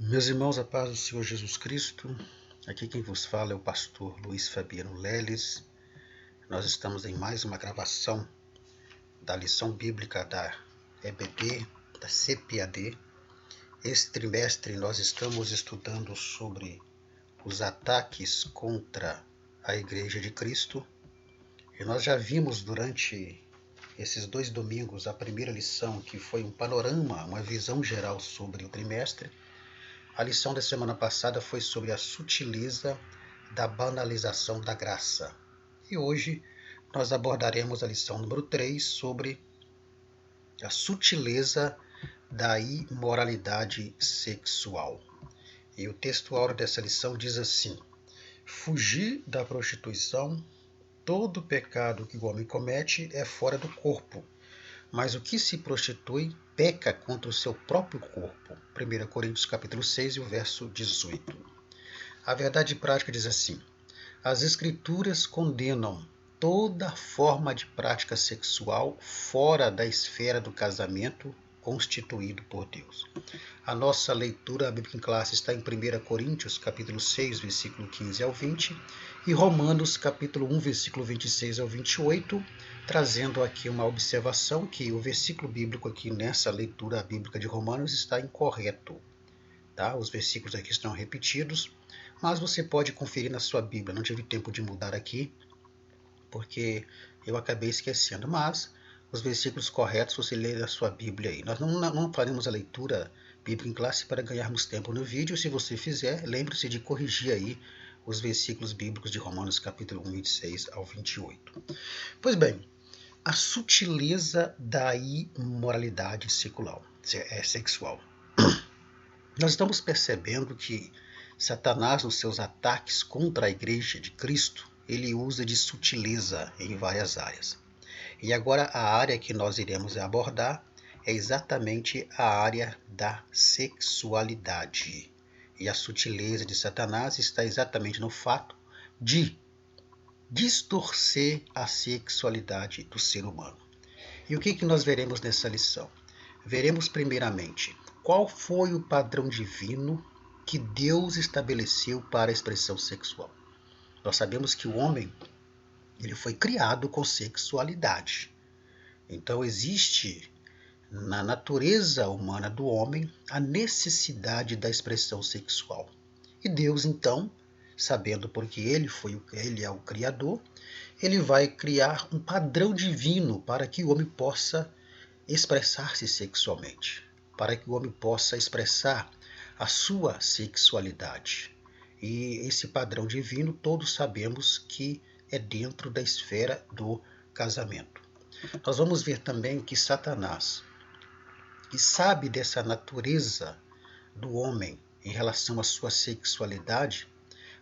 Meus irmãos, a paz do Senhor Jesus Cristo, aqui quem vos fala é o pastor Luiz Fabiano Leles. Nós estamos em mais uma gravação da lição bíblica da EBD, da CPAD. Este trimestre nós estamos estudando sobre os ataques contra a Igreja de Cristo. E nós já vimos durante esses 2 domingos a primeira lição, que foi um panorama, uma visão geral sobre o trimestre. A lição da semana passada foi sobre a sutileza da banalização da graça. E hoje nós abordaremos a lição número 3 sobre a sutileza da imoralidade sexual. E o texto áureo dessa lição diz assim: fugir da prostituição, todo pecado que o homem comete é fora do corpo, mas o que se prostitui peca contra o seu próprio corpo. 1 Coríntios capítulo 6 e o verso 18. A verdade prática diz assim: as Escrituras condenam toda forma de prática sexual fora da esfera do casamento constituído por Deus. A nossa leitura bíblica em classe está em 1 Coríntios capítulo 6, versículo 15 ao 20, e Romanos capítulo 1, versículo 26 ao 28, trazendo aqui uma observação que o versículo bíblico aqui nessa leitura bíblica de Romanos está incorreto. Tá? Os versículos aqui estão repetidos, mas você pode conferir na sua Bíblia. Não tive tempo de mudar aqui, porque eu acabei esquecendo, mas os versículos corretos você lê na sua Bíblia aí. Nós não faremos a leitura bíblica em classe para ganharmos tempo no vídeo. Se você fizer, lembre-se de corrigir aí os versículos bíblicos de Romanos capítulo 1, 26 ao 28. Pois bem, a sutileza da imoralidade sexual. Nós estamos percebendo que Satanás, nos seus ataques contra a Igreja de Cristo, ele usa de sutileza em várias áreas. E agora a área que nós iremos abordar é exatamente a área da sexualidade. E a sutileza de Satanás está exatamente no fato de distorcer a sexualidade do ser humano. E o que nós veremos nessa lição? Veremos primeiramente qual foi o padrão divino que Deus estabeleceu para a expressão sexual. Nós sabemos que o homem ele foi criado com sexualidade. Então existe na natureza humana do homem a necessidade da expressão sexual. E Deus então, sabendo porque ele é o Criador, ele vai criar um padrão divino para que o homem possa expressar-se sexualmente, para que o homem possa expressar a sua sexualidade. E esse padrão divino todos sabemos que é dentro da esfera do casamento. Nós vamos ver também que Satanás, que sabe dessa natureza do homem em relação à sua sexualidade,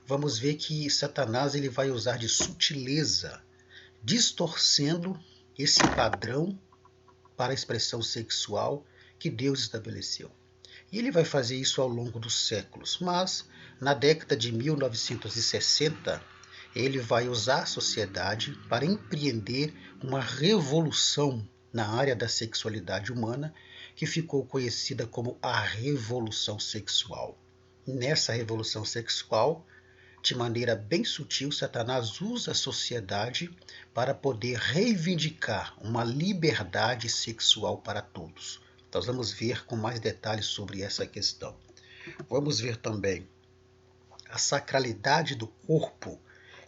vamos ver que Satanás ele vai usar de sutileza, distorcendo esse padrão para a expressão sexual que Deus estabeleceu. E ele vai fazer isso ao longo dos séculos, mas na década de 1960, ele vai usar a sociedade para empreender uma revolução na área da sexualidade humana, que ficou conhecida como a Revolução Sexual. Nessa Revolução Sexual, de maneira bem sutil, Satanás usa a sociedade para poder reivindicar uma liberdade sexual para todos. Nós vamos ver com mais detalhes sobre essa questão. Vamos ver também a sacralidade do corpo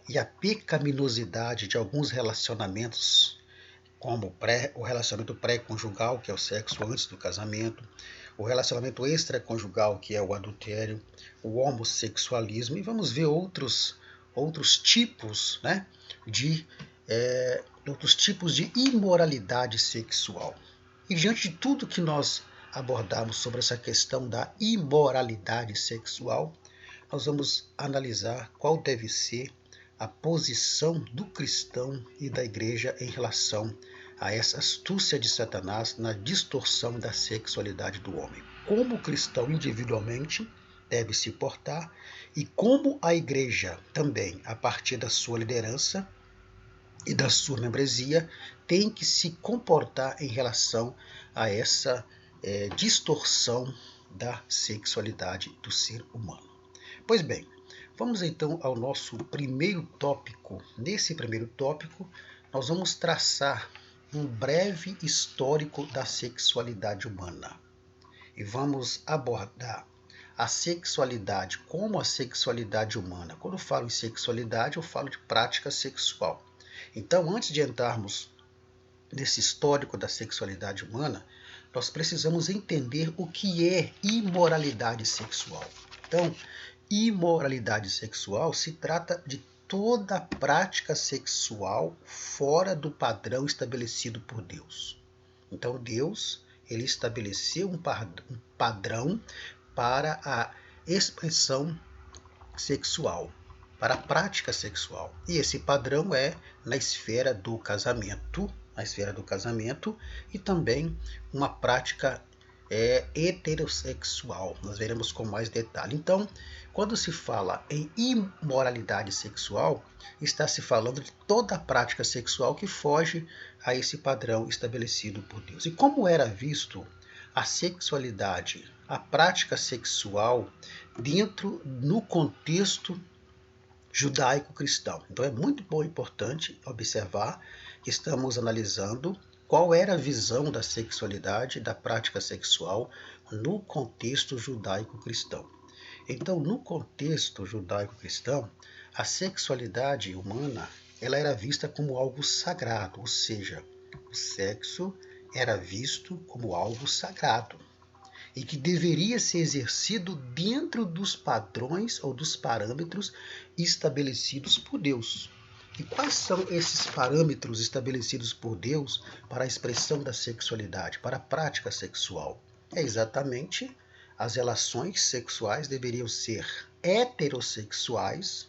e a pecaminosidade de alguns relacionamentos, como o relacionamento pré-conjugal, que é o sexo antes do casamento, o relacionamento extraconjugal, que é o adultério, o homossexualismo, e vamos ver outros tipos, outros tipos de imoralidade sexual. E diante de tudo que nós abordamos sobre essa questão da imoralidade sexual, nós vamos analisar qual deve ser a posição do cristão e da igreja em relação a essa astúcia de Satanás na distorção da sexualidade do homem. Como o cristão individualmente deve se portar e como a igreja também, a partir da sua liderança e da sua membresia, tem que se comportar em relação a essa distorção da sexualidade do ser humano. Pois bem, vamos então ao nosso primeiro tópico. Nesse primeiro tópico, nós vamos traçar um breve histórico da sexualidade humana. E vamos abordar a sexualidade como a sexualidade humana. Quando eu falo em sexualidade, eu falo de prática sexual. Então, antes de entrarmos nesse histórico da sexualidade humana, nós precisamos entender o que é imoralidade sexual. Então, imoralidade sexual se trata de toda prática sexual fora do padrão estabelecido por Deus. Então, Deus, ele estabeleceu um padrão para a expressão sexual, para a prática sexual. E esse padrão é na esfera do casamento, e também uma prática heterossexual. Nós veremos com mais detalhe. Então, quando se fala em imoralidade sexual, está se falando de toda a prática sexual que foge a esse padrão estabelecido por Deus. E como era visto a sexualidade, a prática sexual no contexto judaico-cristão. Então é muito bom e importante observar que estamos analisando qual era a visão da sexualidade, da prática sexual no contexto judaico-cristão. Então, no contexto judaico-cristão, a sexualidade humana ela era vista como algo sagrado, ou seja, o sexo era visto como algo sagrado e que deveria ser exercido dentro dos padrões ou dos parâmetros estabelecidos por Deus. E quais são esses parâmetros estabelecidos por Deus para a expressão da sexualidade, para a prática sexual? É exatamente as relações sexuais deveriam ser heterossexuais,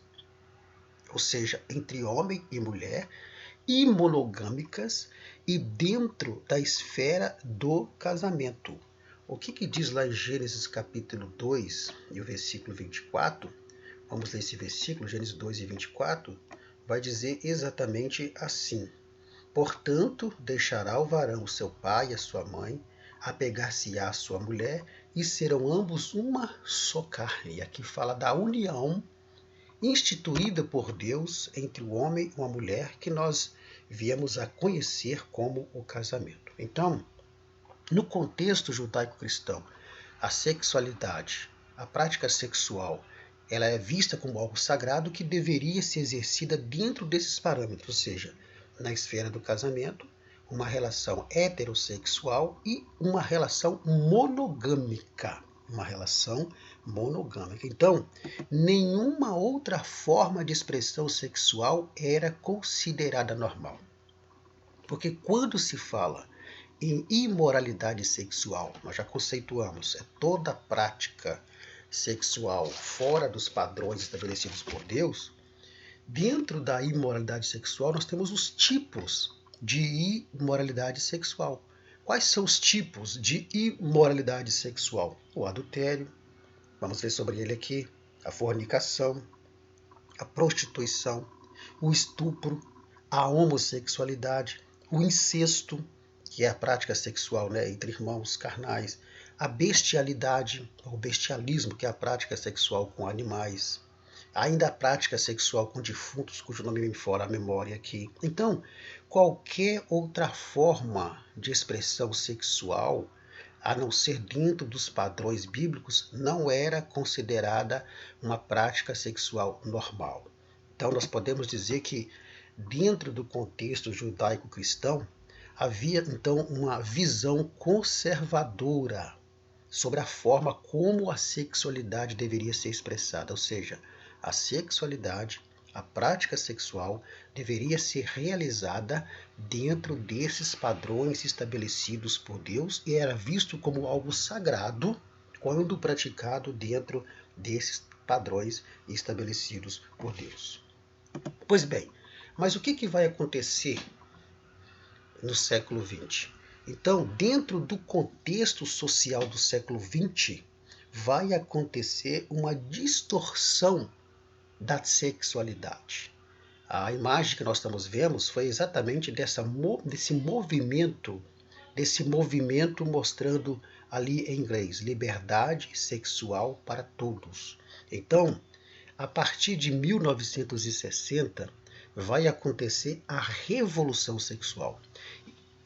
ou seja, entre homem e mulher, e monogâmicas e dentro da esfera do casamento. O que diz lá em Gênesis capítulo 2 e o versículo 24? Vamos ler esse versículo, Gênesis 2 e 24, vai dizer exatamente assim: portanto, deixará o varão o seu pai e a sua mãe, apegar-se-á à sua mulher, e serão ambos uma só carne. E aqui fala da união instituída por Deus entre o homem e uma mulher, que nós viemos a conhecer como o casamento. Então, no contexto judaico-cristão, a sexualidade, a prática sexual, ela é vista como algo sagrado que deveria ser exercida dentro desses parâmetros, ou seja, na esfera do casamento, uma relação heterossexual e uma relação monogâmica. Então, nenhuma outra forma de expressão sexual era considerada normal. Porque quando se fala em imoralidade sexual, nós já conceituamos, é toda prática sexual fora dos padrões estabelecidos por Deus. Dentro da imoralidade sexual, nós temos os tipos de imoralidade sexual. Quais são os tipos de imoralidade sexual? O adultério, vamos ver sobre ele aqui, a fornicação, a prostituição, o estupro, a homossexualidade, o incesto, que é a prática sexual, entre irmãos carnais, a bestialidade, o bestialismo, que é a prática sexual com animais, ainda a prática sexual com defuntos, cujo nome me fora a memória aqui. Então, qualquer outra forma de expressão sexual, a não ser dentro dos padrões bíblicos, não era considerada uma prática sexual normal. Então, nós podemos dizer que, dentro do contexto judaico-cristão, havia então uma visão conservadora sobre a forma como a sexualidade deveria ser expressada, ou seja, a sexualidade, a prática sexual deveria ser realizada dentro desses padrões estabelecidos por Deus e era visto como algo sagrado quando praticado dentro desses padrões estabelecidos por Deus. Pois bem, mas o que vai acontecer no século XX? Então, dentro do contexto social do século XX, vai acontecer uma distorção da sexualidade. A imagem que nós estamos vendo foi exatamente desse movimento desse movimento mostrando ali em inglês, liberdade sexual para todos. Então, a partir de 1960, vai acontecer a revolução sexual.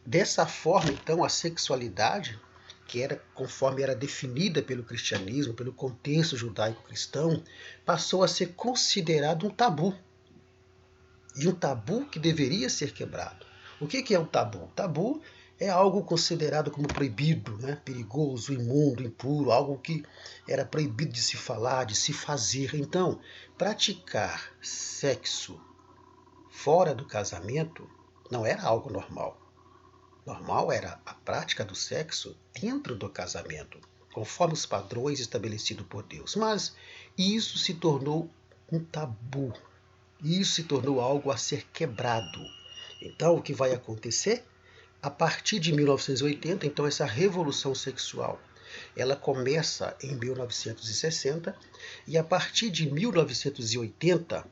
Dessa forma, então, a sexualidade, que era conforme era definida pelo cristianismo, pelo contexto judaico-cristão, passou a ser considerado um tabu. E um tabu que deveria ser quebrado. O que é um tabu? Tabu é algo considerado como proibido, né? Perigoso, imundo, impuro, algo que era proibido de se falar, de se fazer. Então, praticar sexo fora do casamento não era algo normal. Normal era a prática do sexo dentro do casamento, conforme os padrões estabelecidos por Deus. Mas isso se tornou um tabu. Isso se tornou algo a ser quebrado. Então, o que vai acontecer? A partir de 1980, então, essa revolução sexual, ela começa em 1960 e a partir de 1980,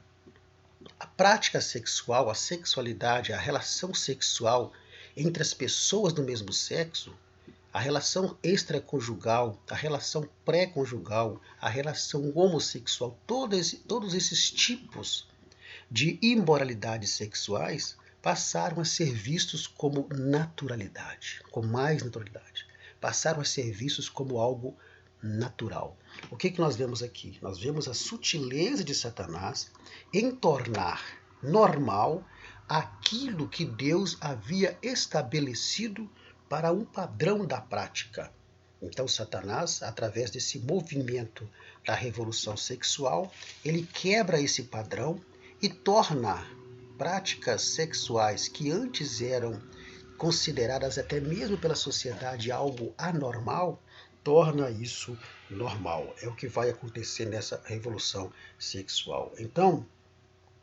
a prática sexual, a sexualidade, a relação sexual entre as pessoas do mesmo sexo, a relação extraconjugal, a relação pré-conjugal, a relação homossexual, todos esses tipos de imoralidades sexuais passaram a ser vistos como naturalidade, com mais naturalidade. Passaram a ser vistos como algo natural. O que nós vemos aqui? Nós vemos a sutileza de Satanás em tornar normal aquilo que Deus havia estabelecido para um padrão da prática. Então, Satanás, através desse movimento da revolução sexual, ele quebra esse padrão e torna práticas sexuais que antes eram consideradas até mesmo pela sociedade algo anormal, torna isso normal. É o que vai acontecer nessa revolução sexual. Então,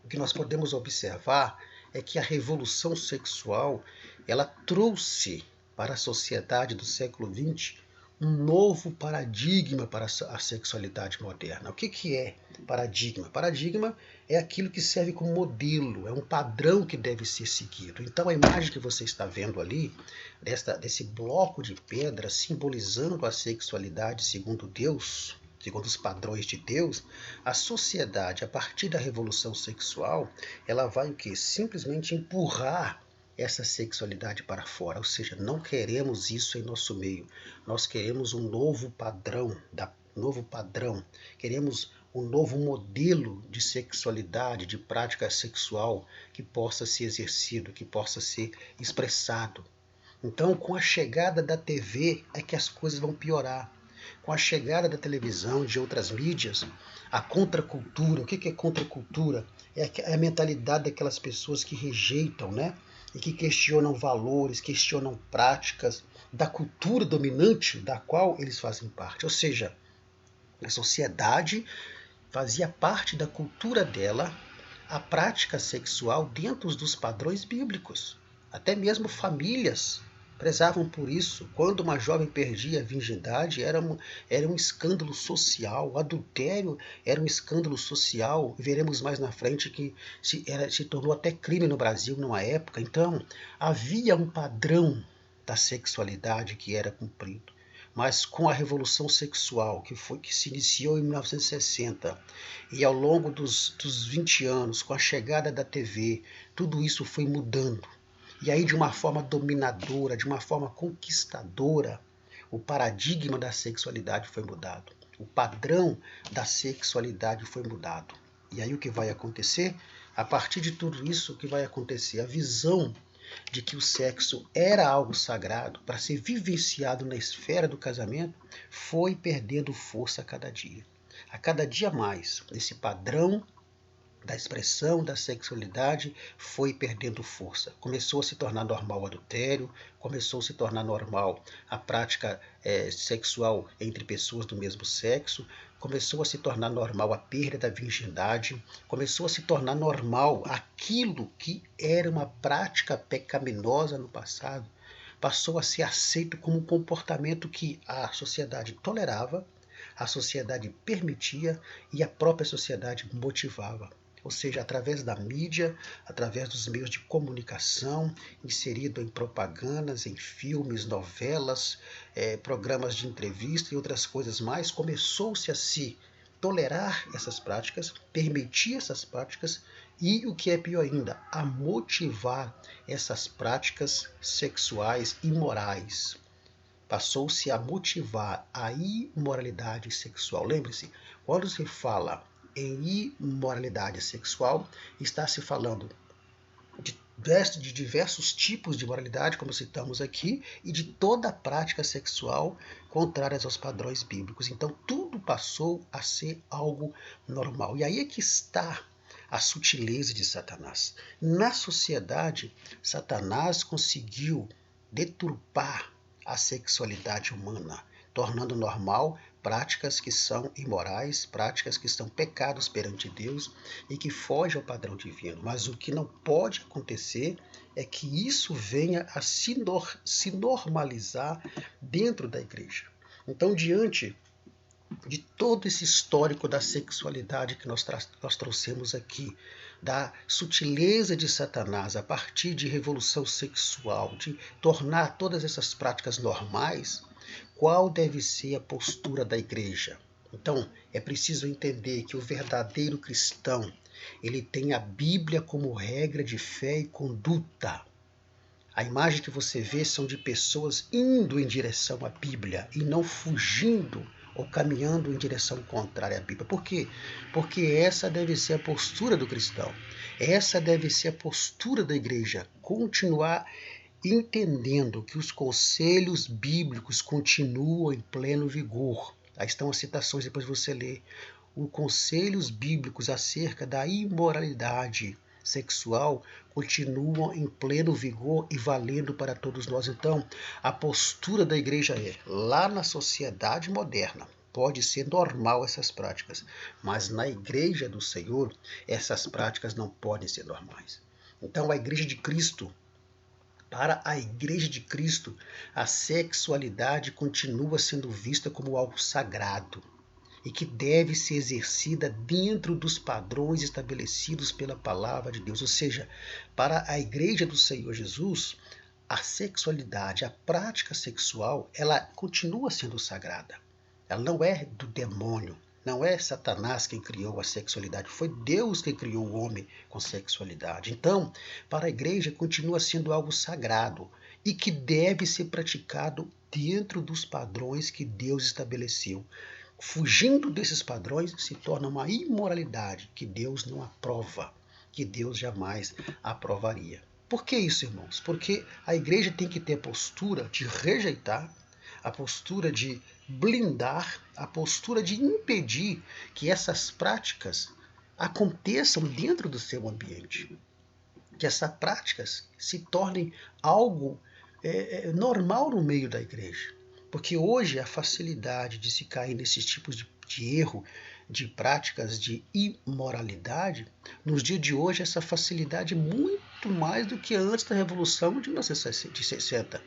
o que nós podemos observar é que a revolução sexual, ela trouxe para a sociedade do século XX um novo paradigma para a sexualidade moderna. O que é paradigma? Paradigma é aquilo que serve como modelo, é um padrão que deve ser seguido. Então a imagem que você está vendo ali, desse bloco de pedra simbolizando a sexualidade segundo Deus, segundo os padrões de Deus, a sociedade, a partir da revolução sexual, ela vai o quê? Simplesmente empurrar essa sexualidade para fora, ou seja, não queremos isso em nosso meio. Nós queremos um novo padrão, queremos um novo modelo de sexualidade, de prática sexual que possa ser exercido, que possa ser expressado. Então, com a chegada da TV é que as coisas vão piorar. Com a chegada da televisão, de outras mídias, a contracultura. O que é contracultura? É a mentalidade daquelas pessoas que rejeitam, né? E que questionam valores, questionam práticas da cultura dominante da qual eles fazem parte. Ou seja, a sociedade fazia parte da cultura dela a prática sexual dentro dos padrões bíblicos. Até mesmo famílias prezavam por isso. Quando uma jovem perdia a virgindade, era um escândalo social. O adultério era um escândalo social. Veremos mais na frente que se tornou até crime no Brasil numa época. Então, havia um padrão da sexualidade que era cumprido. Mas com a revolução sexual, que se iniciou em 1960, e ao longo dos 20 anos, com a chegada da TV, tudo isso foi mudando. E aí, de uma forma dominadora, de uma forma conquistadora, o paradigma da sexualidade foi mudado. O padrão da sexualidade foi mudado. E aí o que vai acontecer? A partir de tudo isso, o que vai acontecer? A visão de que o sexo era algo sagrado para ser vivenciado na esfera do casamento foi perdendo força a cada dia. A cada dia mais, esse padrão da expressão da sexualidade foi perdendo força. Começou a se tornar normal o adultério, começou a se tornar normal a prática sexual entre pessoas do mesmo sexo, começou a se tornar normal a perda da virgindade, começou a se tornar normal aquilo que era uma prática pecaminosa no passado, passou a ser aceito como um comportamento que a sociedade tolerava, a sociedade permitia e a própria sociedade motivava. ou seja, através da mídia, através dos meios de comunicação, inserido em propagandas, em filmes, novelas, programas de entrevista e outras coisas mais, começou-se a se tolerar essas práticas, permitir essas práticas e, o que é pior ainda, a motivar essas práticas sexuais imorais. Passou-se a motivar a imoralidade sexual. Lembre-se, quando se fala em imoralidade sexual, está se falando de diversos tipos de moralidade, como citamos aqui, e de toda prática sexual contrárias aos padrões bíblicos. Então, tudo passou a ser algo normal. E aí é que está a sutileza de Satanás. Na sociedade, Satanás conseguiu deturpar a sexualidade humana, tornando normal práticas que são imorais, práticas que são pecados perante Deus e que fogem ao padrão divino. Mas o que não pode acontecer é que isso venha a se normalizar dentro da igreja. Então, diante de todo esse histórico da sexualidade que nós trouxemos aqui, da sutileza de Satanás a partir de revolução sexual, de tornar todas essas práticas normais, qual deve ser a postura da igreja? Então, é preciso entender que o verdadeiro cristão, ele tem a Bíblia como regra de fé e conduta. A imagem que você vê são de pessoas indo em direção à Bíblia e não fugindo ou caminhando em direção contrária à Bíblia. Por quê? Porque essa deve ser a postura do cristão. Essa deve ser a postura da igreja. Continuar entendendo que os conselhos bíblicos continuam em pleno vigor. Aí estão as citações, depois você lê. Os conselhos bíblicos acerca da imoralidade sexual continuam em pleno vigor e valendo para todos nós. Então, a postura da igreja é, lá na sociedade moderna, pode ser normal essas práticas, mas na igreja do Senhor, essas práticas não podem ser normais. Então, a igreja de Cristo, para a Igreja de Cristo, a sexualidade continua sendo vista como algo sagrado e que deve ser exercida dentro dos padrões estabelecidos pela palavra de Deus. Ou seja, para a Igreja do Senhor Jesus, a sexualidade, a prática sexual, ela continua sendo sagrada. Ela não é do demônio. Não é Satanás quem criou a sexualidade, foi Deus quem criou o homem com sexualidade. Então, para a igreja, continua sendo algo sagrado e que deve ser praticado dentro dos padrões que Deus estabeleceu. Fugindo desses padrões, se torna uma imoralidade que Deus não aprova, que Deus jamais aprovaria. Por que isso, irmãos? Porque a igreja tem que ter a postura de rejeitar, a postura de blindar, a postura de impedir que essas práticas aconteçam dentro do seu ambiente. Que essas práticas se tornem algo normal no meio da igreja. Porque hoje a facilidade de se cair nesses tipos de erro, de práticas de imoralidade, nos dias de hoje essa facilidade é muito mais do que antes da Revolução de 1960.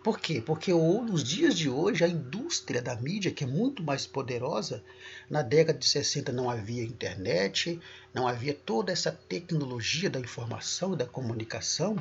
Por quê? Porque nos dias de hoje a indústria da mídia, que é muito mais poderosa, na década de 60 não havia internet, não havia toda essa tecnologia da informação e da comunicação.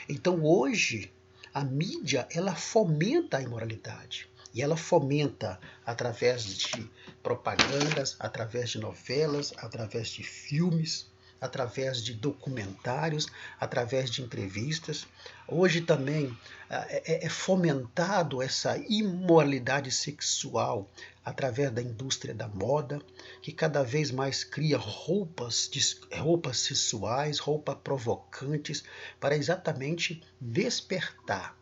Então hoje a mídia ela fomenta a imoralidade. E ela fomenta através de propagandas, através de novelas, através de filmes, através de documentários, através de entrevistas. Hoje também é fomentado essa imoralidade sexual através da indústria da moda, que cada vez mais cria roupas sensuais, roupas provocantes, para exatamente despertar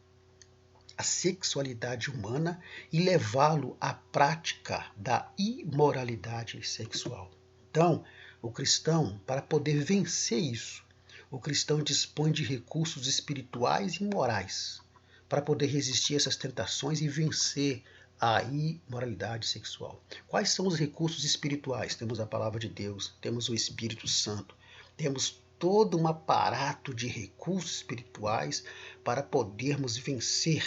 a sexualidade humana e levá-lo à prática da imoralidade sexual. Então, o cristão, para poder vencer isso, o cristão dispõe de recursos espirituais e morais para poder resistir a essas tentações e vencer a imoralidade sexual. Quais são os recursos espirituais? Temos a palavra de Deus, temos o Espírito Santo, temos todo um aparato de recursos espirituais para podermos vencer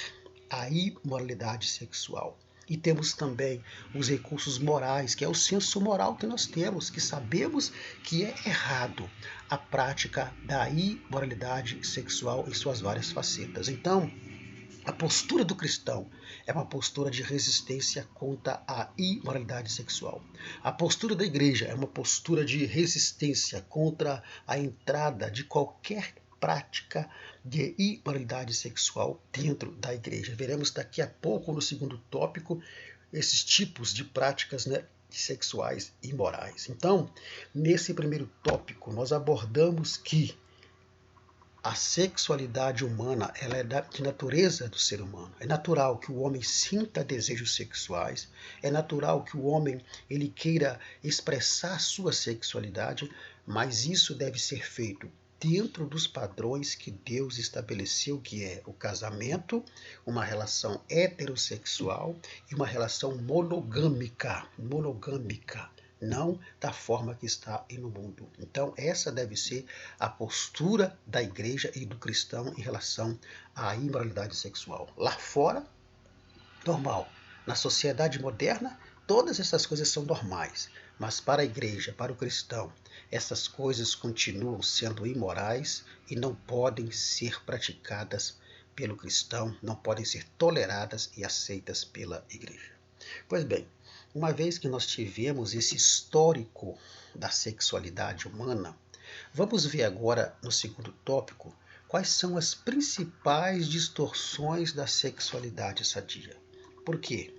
a imoralidade sexual. E temos também os recursos morais, que é o senso moral que nós temos, que sabemos que é errado a prática da imoralidade sexual em suas várias facetas. Então, a postura do cristão é uma postura de resistência contra a imoralidade sexual. A postura da igreja é uma postura de resistência contra a entrada de qualquer prática de imoralidade sexual dentro da igreja. Veremos daqui a pouco, no segundo tópico, esses tipos de práticas, sexuais imorais. Então, nesse primeiro tópico, nós abordamos que a sexualidade humana, ela é de natureza do ser humano. É natural que o homem sinta desejos sexuais, é natural que o homem ele queira expressar sua sexualidade, mas isso deve ser feito dentro dos padrões que Deus estabeleceu, que é o casamento, uma relação heterossexual e uma relação monogâmica, não da forma que está no mundo. Então, essa deve ser a postura da igreja e do cristão em relação à imoralidade sexual. Lá fora, normal. Na sociedade moderna, todas essas coisas são normais. Mas para a igreja, para o cristão, essas coisas continuam sendo imorais e não podem ser praticadas pelo cristão, não podem ser toleradas e aceitas pela igreja. Pois bem, uma vez que nós tivemos esse histórico da sexualidade humana, vamos ver agora, no segundo tópico, quais são as principais distorções da sexualidade sadia. Por quê?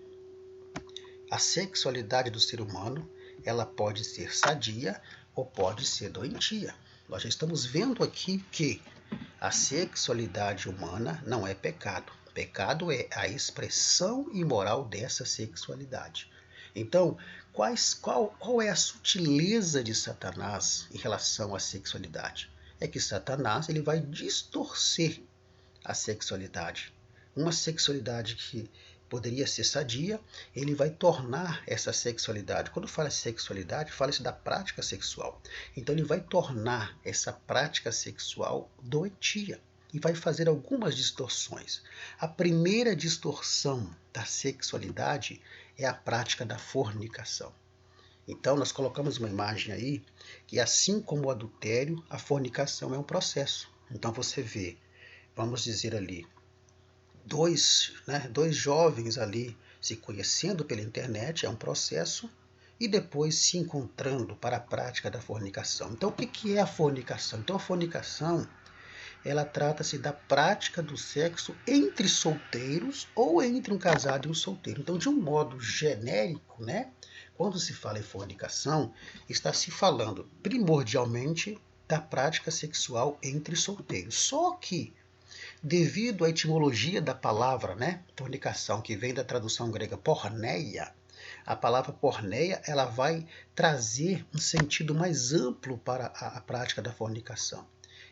A sexualidade do ser humano, ela pode ser sadia ou pode ser doentia. Nós já estamos vendo aqui que a sexualidade humana não é pecado. Pecado é a expressão imoral dessa sexualidade. Então, qual é a sutileza de Satanás em relação à sexualidade? É que Satanás ele vai distorcer a sexualidade. Uma sexualidade que poderia ser sadia, ele vai tornar essa sexualidade. Quando fala sexualidade, fala-se da prática sexual. Então ele vai tornar essa prática sexual doentia e vai fazer algumas distorções. A primeira distorção da sexualidade é a prática da fornicação. Então nós colocamos uma imagem aí que assim como o adultério, a fornicação é um processo. Então você vê, vamos dizer ali, dois jovens ali se conhecendo pela internet, é um processo, e depois se encontrando para a prática da fornicação. Então o que é a fornicação? Então a fornicação, ela trata-se da prática do sexo entre solteiros ou entre um casado e um solteiro. Então, de um modo genérico, quando se fala em fornicação, está se falando primordialmente da prática sexual entre solteiros. Só que, devido à etimologia da palavra, fornicação, que vem da tradução grega porneia, a palavra porneia ela vai trazer um sentido mais amplo para a prática da fornicação.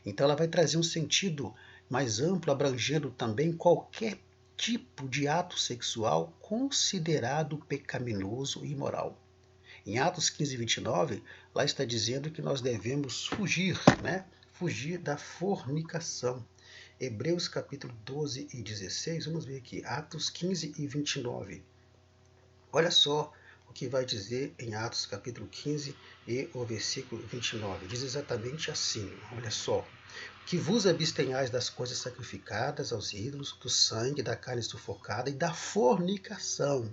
Então ela vai trazer um sentido mais amplo, abrangendo também qualquer tipo de ato sexual considerado pecaminoso e imoral. Em Atos 15, 29, lá está dizendo que nós devemos fugir, fugir da fornicação. Hebreus capítulo 12 e 16, vamos ver aqui, Atos 15 e 29. Olha só o que vai dizer em Atos capítulo 15 e o versículo 29. Diz exatamente assim, olha só. Que vos abstenhais das coisas sacrificadas aos ídolos, do sangue, da carne sufocada e da fornicação.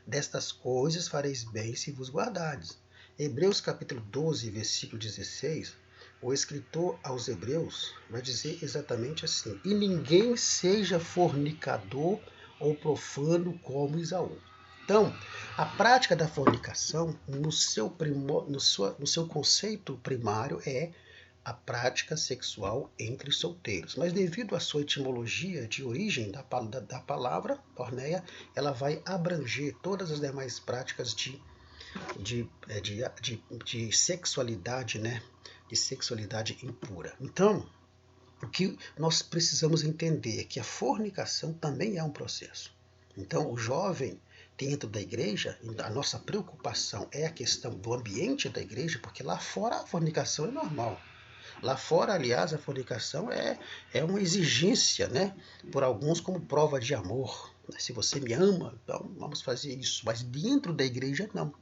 Destas coisas fareis bem se vos guardardes. Hebreus capítulo 12, versículo 16, o escritor aos Hebreus vai dizer exatamente assim: e ninguém seja fornicador ou profano como Esaú. Então, a prática da fornicação, no seu conceito primário, é a prática sexual entre solteiros. Mas devido à sua etimologia de origem da palavra, porneia, ela vai abranger todas as demais práticas de sexualidade, de sexualidade impura. Então, o que nós precisamos entender é que a fornicação também é um processo. Então, o jovem dentro da igreja, a nossa preocupação é a questão do ambiente da igreja, porque lá fora a fornicação é normal. Lá fora, aliás, a fornicação é uma exigência, por alguns como prova de amor, Se você me ama, então vamos fazer isso. Mas dentro da igreja, não.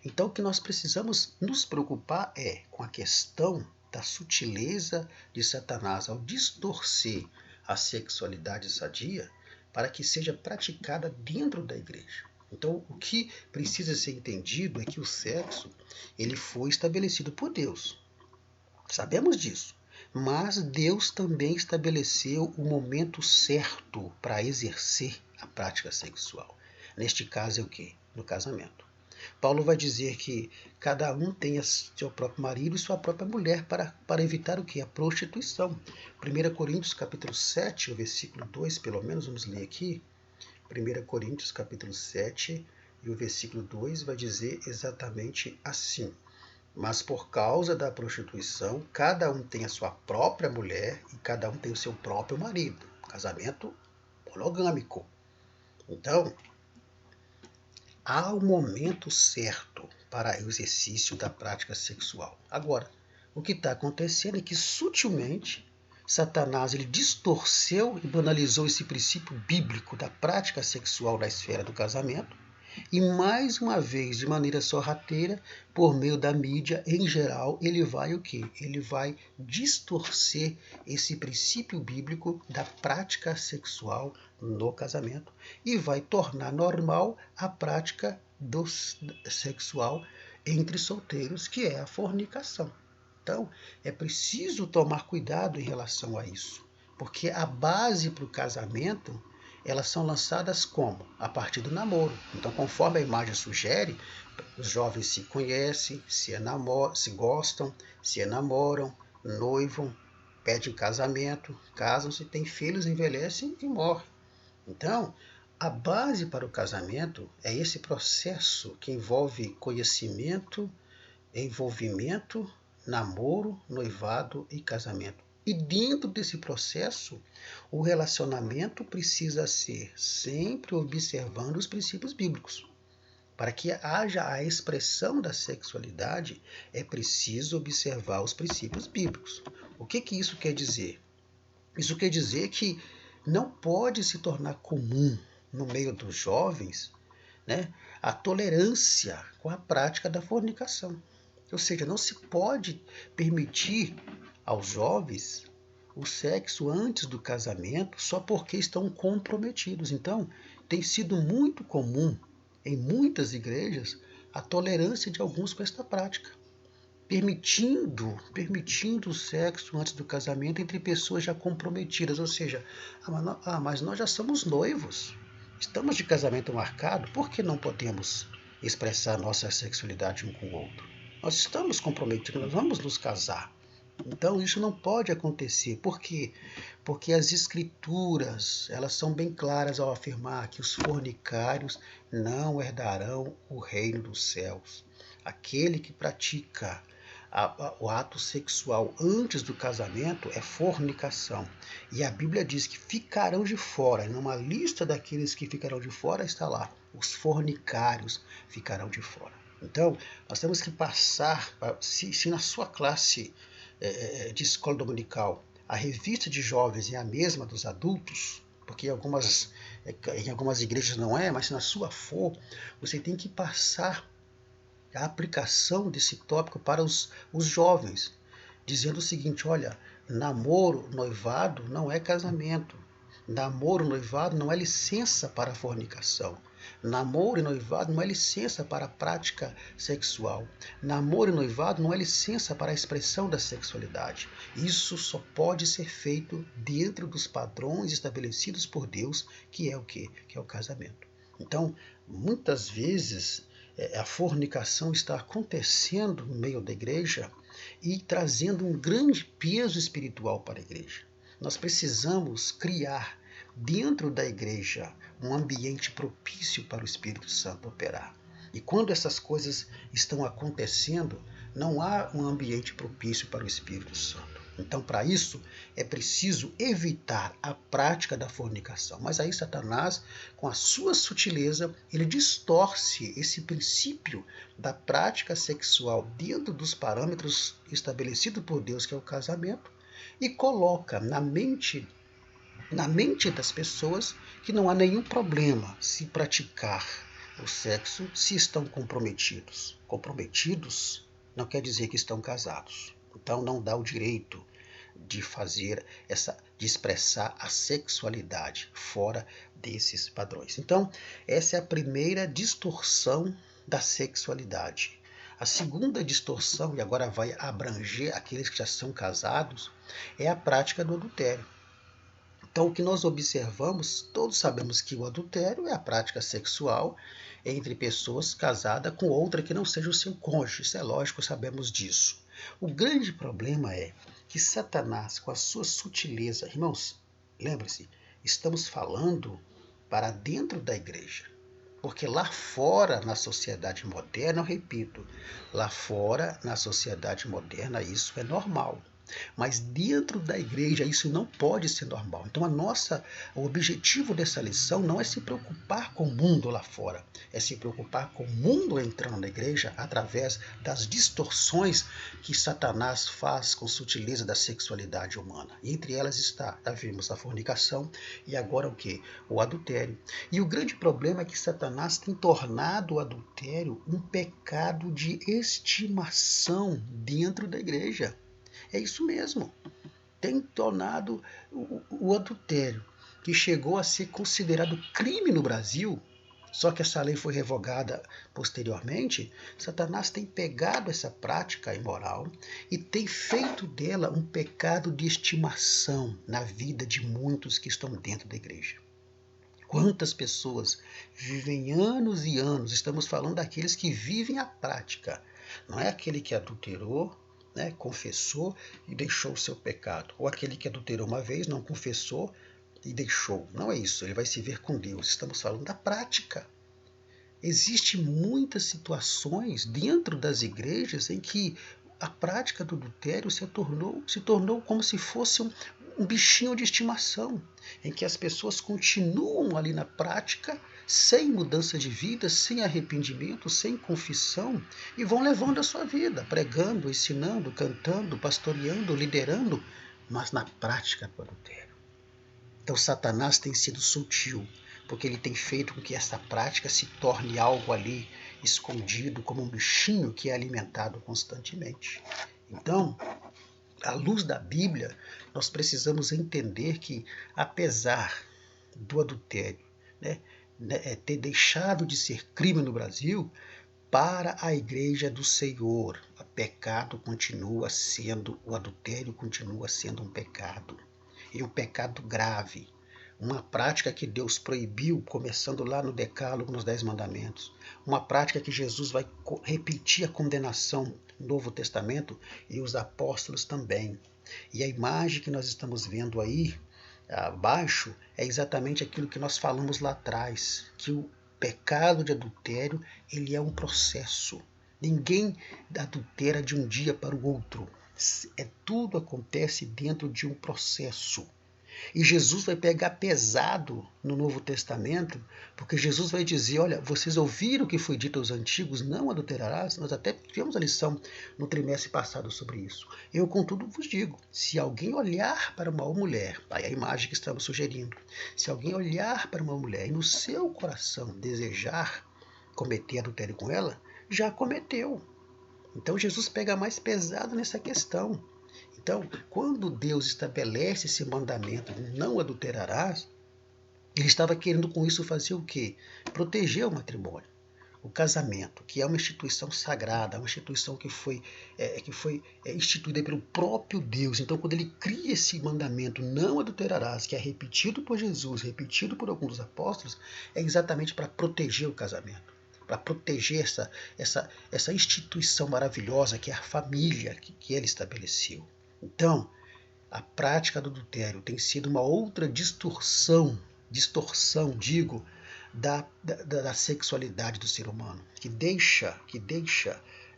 Então, o que nós precisamos nos preocupar é com a questão da sutileza de Satanás ao distorcer a sexualidade sadia para que seja praticada dentro da igreja. Então, o que precisa ser entendido é que o sexo ele foi estabelecido por Deus. Sabemos disso. Mas Deus também estabeleceu o momento certo para exercer a prática sexual. Neste caso é o quê? No casamento. Paulo vai dizer que cada um tem seu próprio marido e sua própria mulher para evitar o que? A prostituição. 1 Coríntios capítulo 7, o versículo 2, pelo menos, vamos ler aqui. 1 Coríntios capítulo 7 e o versículo 2 vai dizer exatamente assim. Mas por causa da prostituição, cada um tem a sua própria mulher e cada um tem o seu próprio marido. Casamento monogâmico. Então, há o momento certo para o exercício da prática sexual. Agora, o que está acontecendo é que sutilmente Satanás ele distorceu e banalizou esse princípio bíblico da prática sexual na esfera do casamento e mais uma vez, de maneira sorrateira, por meio da mídia em geral, ele vai o quê? Ele vai distorcer esse princípio bíblico da prática sexual no casamento e vai tornar normal a prática sexual entre solteiros, que é a fornicação. Então, é preciso tomar cuidado em relação a isso, porque a base para o casamento elas são lançadas como? A partir do namoro. Então, conforme a imagem sugere, os jovens se conhecem, se gostam, se enamoram, noivam, pedem casamento, casam-se, têm filhos, envelhecem e morrem. Então, a base para o casamento é esse processo que envolve conhecimento, envolvimento, namoro, noivado e casamento. E dentro desse processo, o relacionamento precisa ser sempre observando os princípios bíblicos. Para que haja a expressão da sexualidade, é preciso observar os princípios bíblicos. O que isso quer dizer? Isso quer dizer que não pode se tornar comum no meio dos jovens, né, a tolerância com a prática da fornicação. Ou seja, não se pode permitir aos jovens o sexo antes do casamento só porque estão comprometidos. Então, tem sido muito comum em muitas igrejas a tolerância de alguns com esta prática, permitindo o sexo antes do casamento entre pessoas já comprometidas. Ou seja, mas nós já somos noivos, estamos de casamento marcado, por que não podemos expressar nossa sexualidade um com o outro? Nós estamos comprometidos, nós vamos nos casar. Então isso não pode acontecer. Por quê? Porque as escrituras, elas são bem claras ao afirmar que os fornicários não herdarão o reino dos céus. Aquele que pratica o ato sexual antes do casamento é fornicação. E a Bíblia diz que ficarão de fora. Numa lista daqueles que ficarão de fora está lá, os fornicários ficarão de fora. Então, nós temos que passar, se na sua classe de escola dominical a revista de jovens é a mesma dos adultos, porque em algumas igrejas não é, mas se na sua for, você tem que passar a aplicação desse tópico para os jovens, dizendo o seguinte: olha, namoro, noivado não é casamento. Namoro, noivado não é licença para a fornicação. Namoro e noivado não é licença para a prática sexual. Namoro e noivado não é licença para a expressão da sexualidade. Isso só pode ser feito dentro dos padrões estabelecidos por Deus, que é o quê? Que é o casamento. Então, muitas vezes, a fornicação está acontecendo no meio da igreja e trazendo um grande peso espiritual para a igreja. Nós precisamos criar dentro da igreja um ambiente propício para o Espírito Santo operar. E quando essas coisas estão acontecendo, não há um ambiente propício para o Espírito Santo. Então, para isso, é preciso evitar a prática da fornicação. Mas aí Satanás, com a sua sutileza, ele distorce esse princípio da prática sexual dentro dos parâmetros estabelecidos por Deus, que é o casamento, e coloca na mente na mente das pessoas que não há nenhum problema se praticar o sexo se estão comprometidos. Comprometidos não quer dizer que estão casados. Então não dá o direito de fazer de expressar a sexualidade fora desses padrões. Então, essa é a primeira distorção da sexualidade. A segunda distorção, e agora vai abranger aqueles que já são casados, é a prática do adultério. Então, o que nós observamos, todos sabemos que o adultério é a prática sexual entre pessoas casadas com outra que não seja o seu cônjuge. Isso é lógico, sabemos disso. O grande problema é que Satanás, com a sua sutileza, irmãos, lembre-se, estamos falando para dentro da igreja. Porque lá fora, na sociedade moderna, eu repito, lá fora, na sociedade moderna, isso é normal. Mas dentro da igreja isso não pode ser normal. Então o objetivo dessa lição não é se preocupar com o mundo lá fora, é se preocupar com o mundo entrando na igreja através das distorções que Satanás faz com sutileza da sexualidade humana. E entre elas está, já vimos, a fornicação e agora o que? O adultério. E o grande problema é que Satanás tem tornado o adultério um pecado de estimação dentro da igreja. É isso mesmo. Tem tornado o adultério, que chegou a ser considerado crime no Brasil, só que essa lei foi revogada posteriormente. Satanás tem pegado essa prática imoral e tem feito dela um pecado de estimação na vida de muitos que estão dentro da igreja. Quantas pessoas vivem anos e anos, estamos falando daqueles que vivem a prática, não é aquele que adulterou, confessou e deixou o seu pecado. Ou aquele que adulterou uma vez, não confessou e deixou. Não é isso, ele vai se ver com Deus. Estamos falando da prática. Existem muitas situações dentro das igrejas em que a prática do adultério se tornou como se fosse um bichinho de estimação, em que as pessoas continuam ali na prática, sem mudança de vida, sem arrependimento, sem confissão, e vão levando a sua vida, pregando, ensinando, cantando, pastoreando, liderando, mas na prática do adultério. Então Satanás tem sido sutil, porque ele tem feito com que essa prática se torne algo ali escondido, como um bichinho que é alimentado constantemente. Então, à luz da Bíblia, nós precisamos entender que, apesar do adultério ter deixado de ser crime no Brasil, para a igreja do Senhor, o pecado continua sendo, o adultério continua sendo um pecado. E um pecado grave. Uma prática que Deus proibiu, começando lá no Decálogo, nos 10 Mandamentos. Uma prática que Jesus vai repetir a condenação no Novo Testamento e os apóstolos também. E a imagem que nós estamos vendo aí, abaixo, é exatamente aquilo que nós falamos lá atrás, que o pecado de adultério, ele é um processo. Ninguém adultera de um dia para o outro. Tudo acontece dentro de um processo. E Jesus vai pegar pesado no Novo Testamento, porque Jesus vai dizer, olha, vocês ouviram o que foi dito aos antigos, não adulterarás? Nós até tivemos a lição no trimestre passado sobre isso. Eu, contudo, vos digo, se alguém olhar para uma mulher, aí a imagem que estamos sugerindo, se alguém olhar para uma mulher e no seu coração desejar cometer adultério com ela, já cometeu. Então Jesus pega mais pesado nessa questão. Então, quando Deus estabelece esse mandamento, não adulterarás, ele estava querendo com isso fazer o quê? Proteger o matrimônio, o casamento, que é uma instituição sagrada, uma instituição que foi instituída pelo próprio Deus. Então, quando ele cria esse mandamento, não adulterarás, que é repetido por Jesus, repetido por alguns dos apóstolos, é exatamente para proteger o casamento, para proteger essa instituição maravilhosa que é a família que ele estabeleceu. Então, a prática do adultério tem sido uma outra distorção, digo, da sexualidade do ser humano, que deixa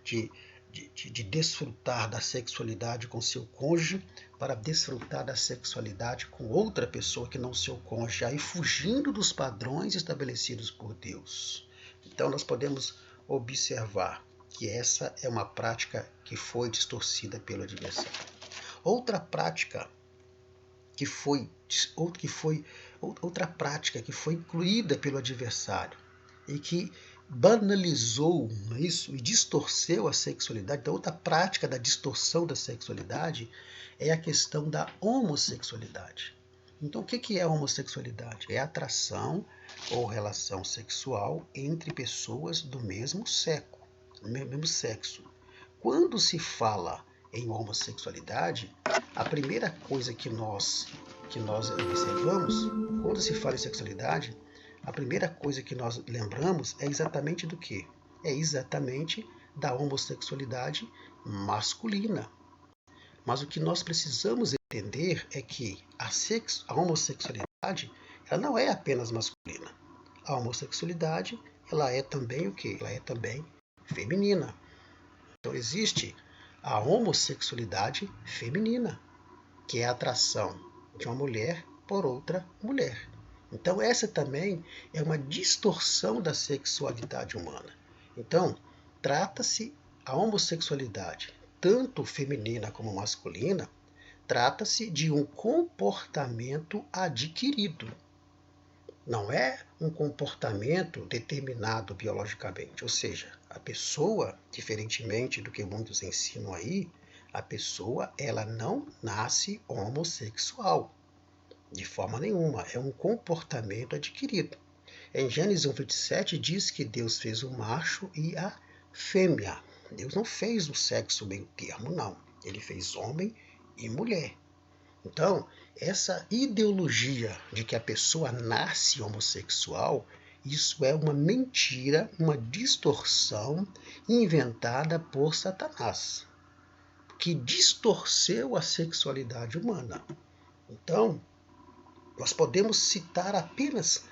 de desfrutar da sexualidade com seu cônjuge para desfrutar da sexualidade com outra pessoa que não seu cônjuge, aí fugindo dos padrões estabelecidos por Deus. Então, nós podemos observar que essa é uma prática que foi distorcida pelo adversário. Outra prática outra prática que foi incluída pelo adversário e que banalizou isso e distorceu a sexualidade. Então, outra prática da distorção da sexualidade é a questão da homossexualidade. Então, o que é a homossexualidade? É a atração ou relação sexual entre pessoas do mesmo sexo. Quando se fala em homossexualidade, a primeira coisa que nós observamos, quando se fala em sexualidade, a primeira coisa que nós lembramos é exatamente do quê? É exatamente da homossexualidade masculina. Mas o que nós precisamos entender é que a homossexualidade ela não é apenas masculina. A homossexualidade ela é também o quê? Ela é também feminina. Então existe a homossexualidade feminina, que é a atração de uma mulher por outra mulher. Então essa também é uma distorção da sexualidade humana. Então, trata-se a homossexualidade, tanto feminina como masculina, trata-se de um comportamento adquirido. Não é um comportamento determinado biologicamente, ou seja, a pessoa, diferentemente do que muitos ensinam aí, a pessoa ela não nasce homossexual, de forma nenhuma, é um comportamento adquirido. Em Gênesis 1:27 diz que Deus fez o macho e a fêmea. Deus não fez o sexo meio termo, não. Ele fez homem e mulher. Então, essa ideologia de que a pessoa nasce homossexual, isso é uma mentira, uma distorção inventada por Satanás, que distorceu a sexualidade humana. Então, nós vamos citar apenas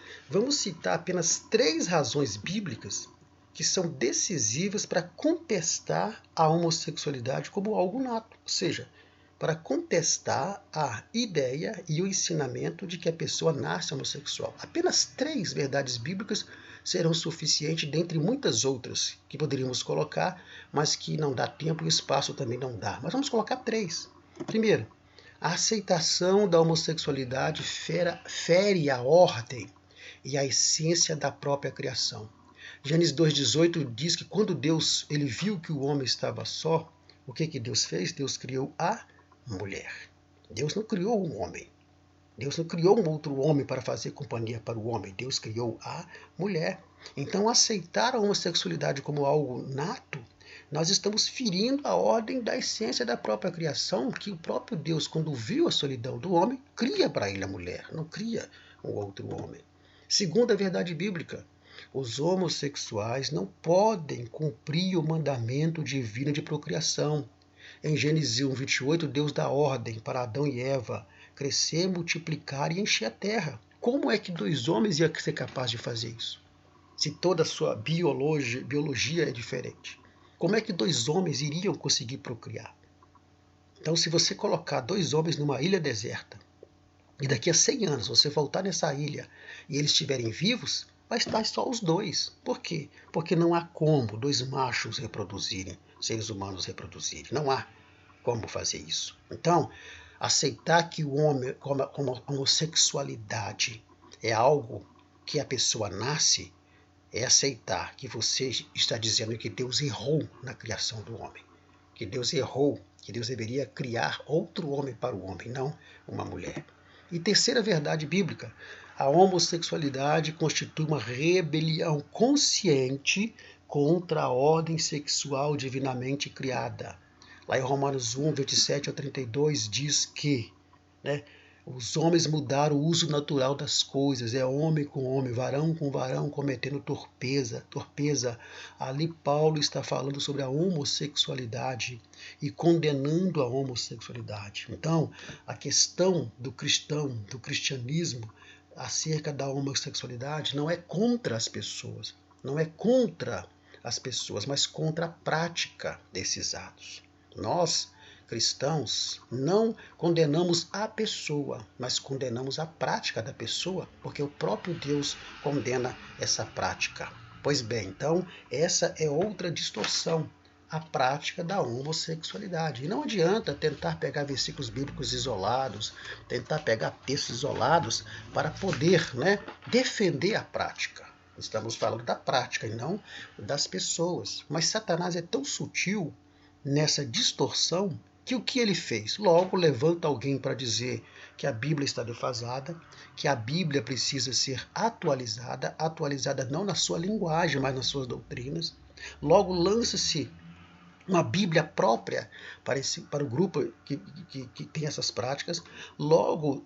3 razões bíblicas que são decisivas para contestar a homossexualidade como algo nato, ou seja, para contestar a ideia e o ensinamento de que a pessoa nasce homossexual. Apenas 3 verdades bíblicas serão suficientes, dentre muitas outras que poderíamos colocar, mas que não dá tempo e o espaço também não dá. Mas vamos colocar 3. Primeiro, a aceitação da homossexualidade fere a ordem e a essência da própria criação. Gênesis 2:18 diz que quando Deus ele viu que o homem estava só, o que Deus fez? Deus criou a mulher. Deus não criou um homem. Deus não criou um outro homem para fazer companhia para o homem. Deus criou a mulher. Então, aceitar a homossexualidade como algo nato, nós estamos ferindo a ordem da essência da própria criação, que o próprio Deus, quando viu a solidão do homem, cria para ele a mulher, não cria um outro homem. Segunda verdade bíblica, os homossexuais não podem cumprir o mandamento divino de procriação. Em Gênesis 1:28, Deus dá ordem para Adão e Eva crescer, multiplicar e encher a terra. Como é que 2 homens iam ser capazes de fazer isso? Se toda a sua biologia é diferente. Como é que 2 homens iriam conseguir procriar? Então, se você colocar 2 homens numa ilha deserta, e daqui a 100 anos você voltar nessa ilha e eles estiverem vivos, vai estar só os 2. Por quê? Porque não há como 2 machos reproduzirem, seres humanos reproduzirem. Não há como fazer isso. Então, aceitar que o homem, como a homossexualidade é algo que a pessoa nasce, é aceitar que você está dizendo que Deus errou na criação do homem. Que Deus errou, que Deus deveria criar outro homem para o homem, não uma mulher. E terceira verdade bíblica, a homossexualidade constitui uma rebelião consciente contra a ordem sexual divinamente criada. Lá em Romanos 1:27-32 diz que, os homens mudaram o uso natural das coisas, é homem com homem, varão com varão, cometendo torpeza. Ali Paulo está falando sobre a homossexualidade e condenando a homossexualidade. Então, a questão do cristianismo, acerca da homossexualidade, não é contra as pessoas, mas contra a prática desses atos. Nós, cristãos, não condenamos a pessoa, mas condenamos a prática da pessoa, porque o próprio Deus condena essa prática. Pois bem, então, essa é outra distorção. a prática da homossexualidade. E não adianta tentar pegar versículos bíblicos isolados, tentar pegar textos isolados para poder, defender a prática. Estamos falando da prática e não das pessoas. Mas Satanás é tão sutil nessa distorção que o que ele fez? Logo levanta alguém para dizer que a Bíblia está defasada, que a Bíblia precisa ser atualizada, atualizada não na sua linguagem, mas nas suas doutrinas. Logo lança-se uma Bíblia própria para o grupo que tem essas práticas. Logo,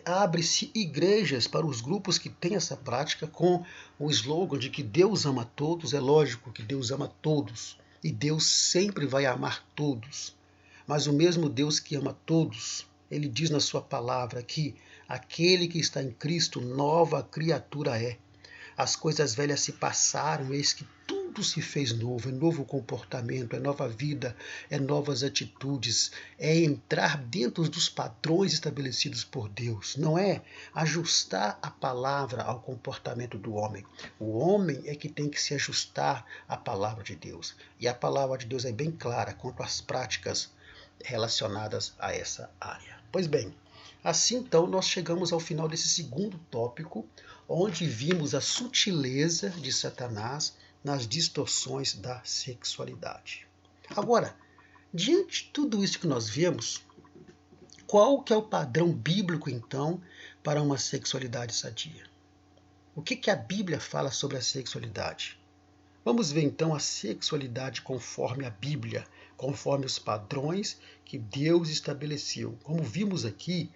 abre-se igrejas para os grupos que têm essa prática com o slogan de que Deus ama todos. É lógico que Deus ama todos e Deus sempre vai amar todos. Mas o mesmo Deus que ama todos, ele diz na sua palavra que aquele que está em Cristo, nova criatura é. As coisas velhas se passaram, eis que tudo se fez novo, é novo comportamento, é nova vida, é novas atitudes, é entrar dentro dos padrões estabelecidos por Deus, não é ajustar a palavra ao comportamento do homem. O homem é que tem que se ajustar à palavra de Deus. E a palavra de Deus é bem clara quanto às práticas relacionadas a essa área. Pois bem, assim então nós chegamos ao final desse segundo tópico, onde vimos a sutileza de Satanás nas distorções da sexualidade. Agora, diante de tudo isso que nós vemos, qual que é o padrão bíblico então para uma sexualidade sadia? O que a Bíblia fala sobre a sexualidade? Vamos ver então a sexualidade conforme a Bíblia, conforme os padrões que Deus estabeleceu. Como vimos aqui,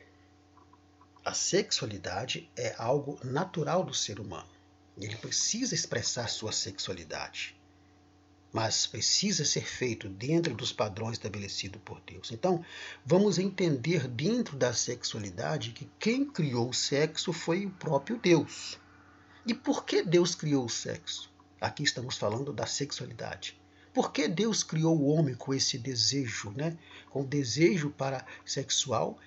a sexualidade é algo natural do ser humano. Ele precisa expressar sua sexualidade, mas precisa ser feito dentro dos padrões estabelecidos por Deus. Então, vamos entender dentro da sexualidade que quem criou o sexo foi o próprio Deus. E por que Deus criou o sexo? Aqui estamos falando da sexualidade. Por que Deus criou o homem com esse desejo, com o desejo sexual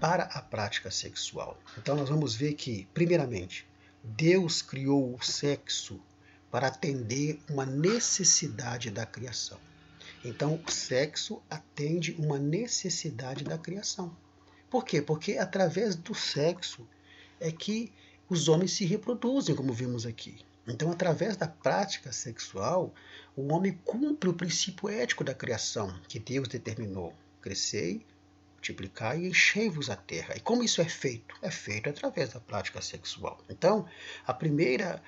para a prática sexual? Então nós vamos ver que, primeiramente, Deus criou o sexo para atender uma necessidade da criação. Então o sexo atende uma necessidade da criação. Por quê? Porque através do sexo é que os homens se reproduzem, como vimos aqui. Então, através da prática sexual, o homem cumpre o princípio ético da criação que Deus determinou. Crescei, multiplicai e enchei-vos a terra. E como isso é feito? É feito através da prática sexual. Então, a primeira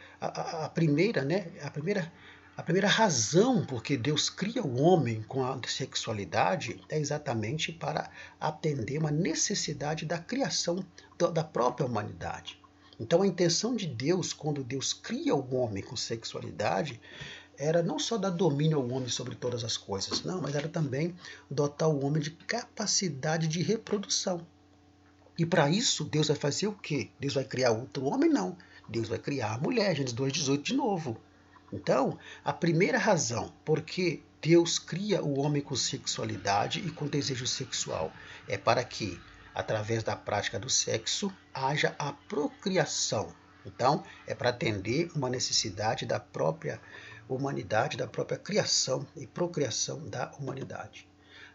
razão por que Deus cria o homem com a sexualidade é exatamente para atender uma necessidade da criação da própria humanidade. Então a intenção de Deus, quando Deus cria o homem com sexualidade, era não só dar domínio ao homem sobre todas as coisas, não, mas era também dotar o homem de capacidade de reprodução. E para isso, Deus vai fazer o quê? Deus vai criar outro homem? Não. Deus vai criar a mulher, Gênesis 2,18 de novo. Então, a primeira razão por que Deus cria o homem com sexualidade e com desejo sexual é para que, através da prática do sexo, haja a procriação. Então, é para atender uma necessidade da própria humanidade, da própria criação e procriação da humanidade.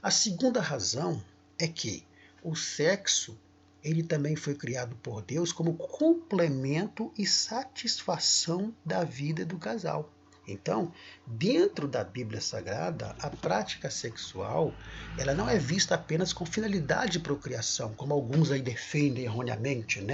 A segunda razão é que o sexo ele também foi criado por Deus como complemento e satisfação da vida do casal. Então, dentro da Bíblia Sagrada, a prática sexual ela não é vista apenas com finalidade de procriação, como alguns aí defendem erroneamente,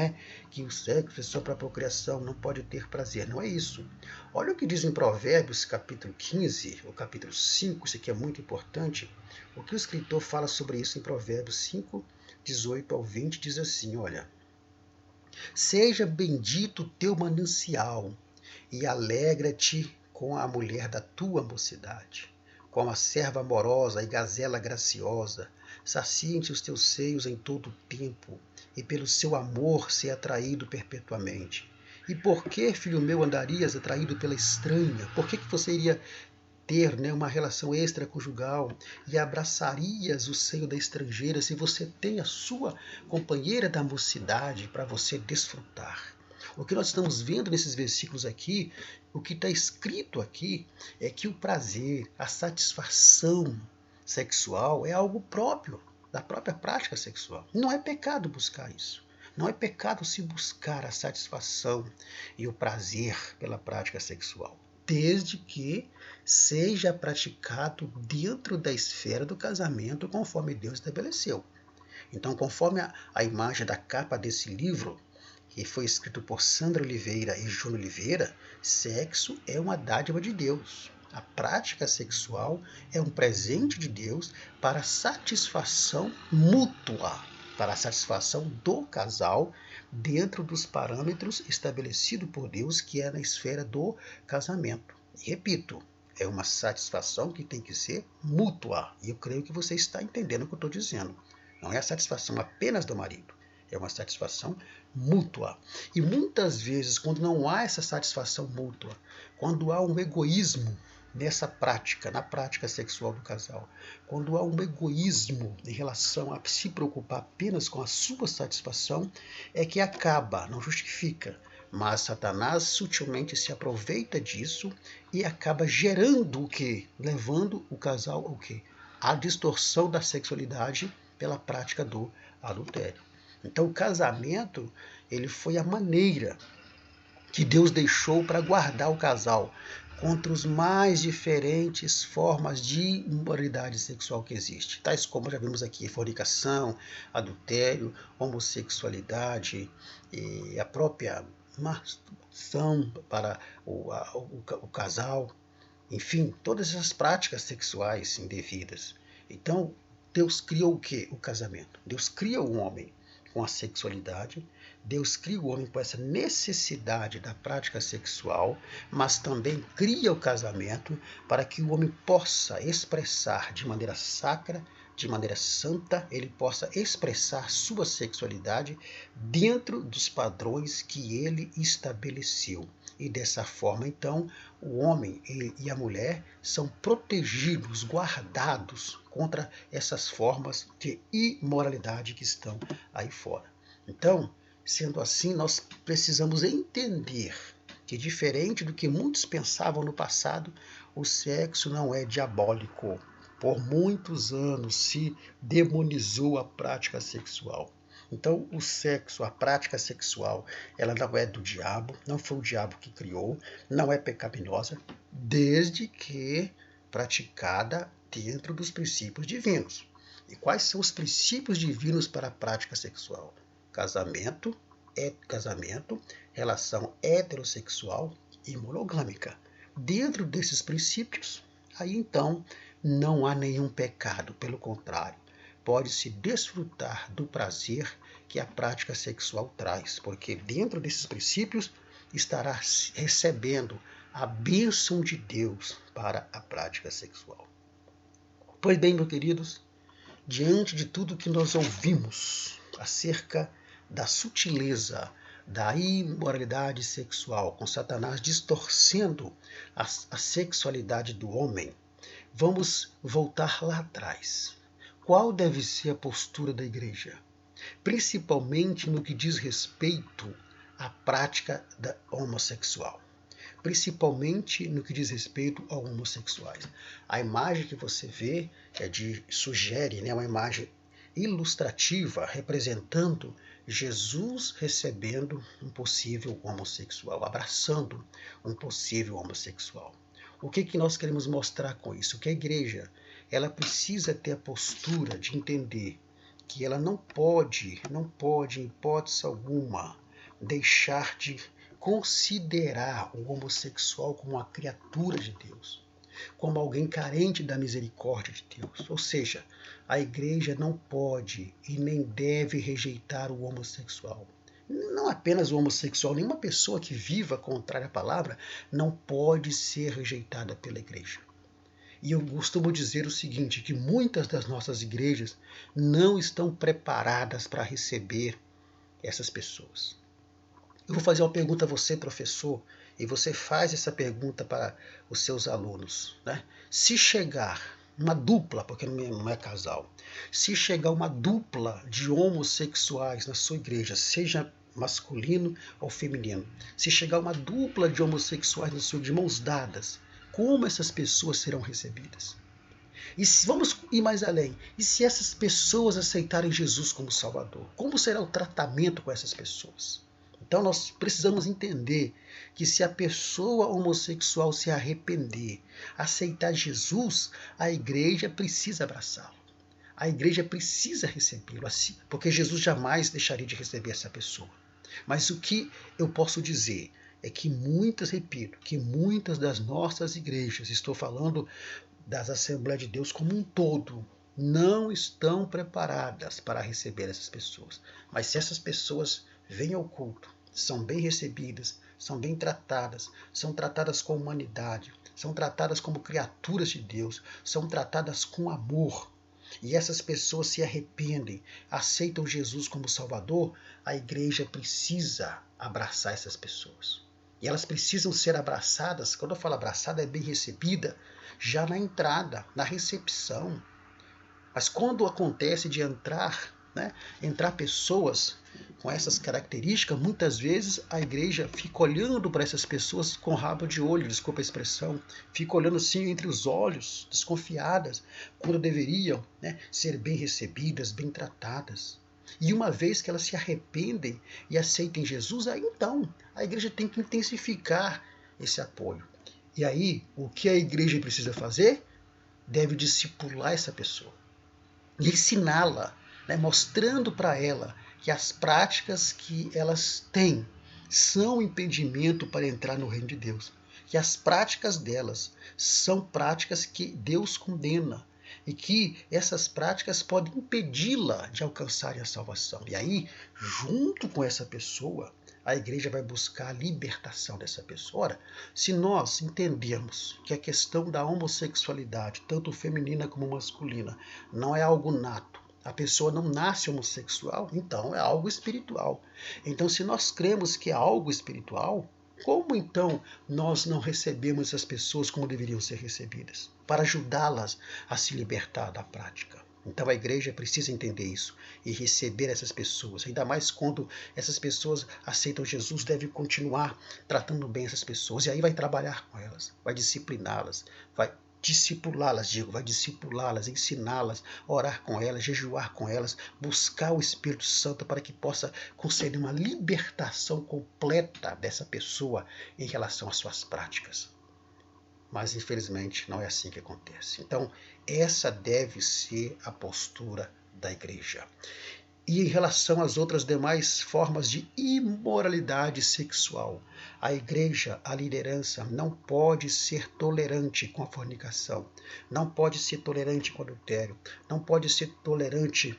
que o sexo é só para procriação, não pode ter prazer. Não é isso. Olha o que diz em Provérbios, capítulo 15, ou capítulo 5, isso aqui é muito importante. O que o escritor fala sobre isso em Provérbios 5, 18 ao 20, diz assim, olha: seja bendito o teu manancial, e alegra-te com a mulher da tua mocidade, com a serva amorosa e gazela graciosa, saciem-te os teus seios em todo o tempo, e pelo seu amor ser atraído perpetuamente. E por que, filho meu, andarias atraído pela estranha? Por que você iria ter uma relação extraconjugal e abraçarias o seio da estrangeira se você tem a sua companheira da mocidade para você desfrutar? O que nós estamos vendo nesses versículos aqui, o que está escrito aqui, é que o prazer, a satisfação sexual é algo próprio da própria prática sexual. Não é pecado buscar isso. Não é pecado se buscar a satisfação e o prazer pela prática sexual, desde que seja praticado dentro da esfera do casamento, conforme Deus estabeleceu. Então, conforme a imagem da capa desse livro, que foi escrito por Sandra Oliveira e Júnior Oliveira, sexo é uma dádiva de Deus. A prática sexual é um presente de Deus para a satisfação mútua, para a satisfação do casal, dentro dos parâmetros estabelecidos por Deus, que é na esfera do casamento. E repito, é uma satisfação que tem que ser mútua. E eu creio que você está entendendo o que eu estou dizendo. Não é a satisfação apenas do marido, é uma satisfação mútua. E muitas vezes, quando não há essa satisfação mútua, quando há um egoísmo nessa prática, na prática sexual do casal, quando há um egoísmo em relação a se preocupar apenas com a sua satisfação, é que acaba, não justifica, mas Satanás sutilmente se aproveita disso e acaba gerando o quê? Levando o casal ao quê? A distorção da sexualidade pela prática do adultério. Então o casamento, ele foi a maneira que Deus deixou para guardar o casal contra as mais diferentes formas de imoralidade sexual que existe, tais como já vimos aqui, fornicação, adultério, homossexualidade, e a própria masturbação para o casal, enfim, todas essas práticas sexuais indevidas. Então, Deus criou o quê? O casamento. Deus cria o homem com a sexualidade, Deus cria o homem com essa necessidade da prática sexual, mas também cria o casamento para que o homem possa expressar de maneira sacra, de maneira santa, ele possa expressar sua sexualidade dentro dos padrões que ele estabeleceu. E dessa forma, então, o homem e a mulher são protegidos, guardados contra essas formas de imoralidade que estão aí fora. Então, sendo assim, nós precisamos entender que, diferente do que muitos pensavam no passado, o sexo não é diabólico. Por muitos anos se demonizou a prática sexual. Então, o sexo, a prática sexual, ela não é do diabo, não foi o diabo que criou, não é pecaminosa, desde que praticada dentro dos princípios divinos. E quais são os princípios divinos para a prática sexual? Casamento, relação heterossexual e monogâmica. Dentro desses princípios, aí então não há nenhum pecado, pelo contrário, pode-se desfrutar do prazer que a prática sexual traz, porque dentro desses princípios estará recebendo a bênção de Deus para a prática sexual. Pois bem, meus queridos, diante de tudo que nós ouvimos acerca da sutileza da imoralidade sexual, com Satanás distorcendo a sexualidade do homem, vamos voltar lá atrás. Qual deve ser a postura da igreja? Principalmente no que diz respeito à prática da homossexual. Principalmente no que diz respeito a homossexuais. A imagem que você vê sugere, uma imagem ilustrativa representando Jesus recebendo um possível homossexual, abraçando um possível homossexual. O que nós queremos mostrar com isso? Que a igreja, ela precisa ter a postura de entender que ela não pode, em hipótese alguma, deixar de considerar o homossexual como uma criatura de Deus, como alguém carente da misericórdia de Deus. Ou seja, a igreja não pode e nem deve rejeitar o homossexual. Não apenas o homossexual, nenhuma pessoa que viva contrária à palavra não pode ser rejeitada pela igreja. E eu costumo dizer o seguinte, que muitas das nossas igrejas não estão preparadas para receber essas pessoas. Eu vou fazer uma pergunta a você, professor, e você faz essa pergunta para os seus alunos. Se chegar uma dupla, porque não é casal, se chegar uma dupla de homossexuais na sua igreja, seja masculino ou feminino. Se chegar uma dupla de homossexuais no Senhor de mãos dadas, como essas pessoas serão recebidas? E se, vamos ir mais além, e se essas pessoas aceitarem Jesus como Salvador, como será o tratamento com essas pessoas? Então nós precisamos entender que se a pessoa homossexual se arrepender, aceitar Jesus, a igreja precisa abraçá-lo. A igreja precisa recebê-lo, assim, porque Jesus jamais deixaria de receber essa pessoa. Mas o que eu posso dizer é que repito, que muitas das nossas igrejas, estou falando das Assembleias de Deus como um todo, não estão preparadas para receber essas pessoas. Mas se essas pessoas vêm ao culto, são bem recebidas, são bem tratadas, são tratadas com humanidade, são tratadas como criaturas de Deus, são tratadas com amor, e essas pessoas se arrependem, aceitam Jesus como Salvador, a igreja precisa abraçar essas pessoas. E elas precisam ser abraçadas, quando eu falo abraçada, é bem recebida, já na entrada, na recepção. Mas quando acontece de entrar pessoas com essas características, muitas vezes a igreja fica olhando para essas pessoas com rabo de olho, desculpa a expressão, fica olhando assim entre os olhos, desconfiadas, quando deveriam ser bem recebidas, bem tratadas. E uma vez que elas se arrependem e aceitem Jesus, aí então a igreja tem que intensificar esse apoio. E aí, o que a igreja precisa fazer? Deve discipular essa pessoa e ensiná-la, mostrando para ela que as práticas que elas têm são impedimento para entrar no reino de Deus, que as práticas delas são práticas que Deus condena e que essas práticas podem impedi-la de alcançar a salvação. E aí, junto com essa pessoa, a igreja vai buscar a libertação dessa pessoa. Ora, se nós entendermos que a questão da homossexualidade, tanto feminina como masculina, não é algo nato, a pessoa não nasce homossexual, então é algo espiritual. Então, se nós cremos que é algo espiritual, como então nós não recebemos essas pessoas como deveriam ser recebidas? Para ajudá-las a se libertar da prática. Então a igreja precisa entender isso e receber essas pessoas. Ainda mais quando essas pessoas aceitam Jesus, deve continuar tratando bem essas pessoas. E aí vai trabalhar com elas, vai discipliná-las, vai discipulá-las, ensiná-las, orar com elas, jejuar com elas, buscar o Espírito Santo para que possa conceder uma libertação completa dessa pessoa em relação às suas práticas. Mas infelizmente não é assim que acontece. Então, essa deve ser a postura da igreja. E em relação às outras demais formas de imoralidade sexual, a igreja, a liderança, não pode ser tolerante com a fornicação, não pode ser tolerante com o adultério, não pode ser tolerante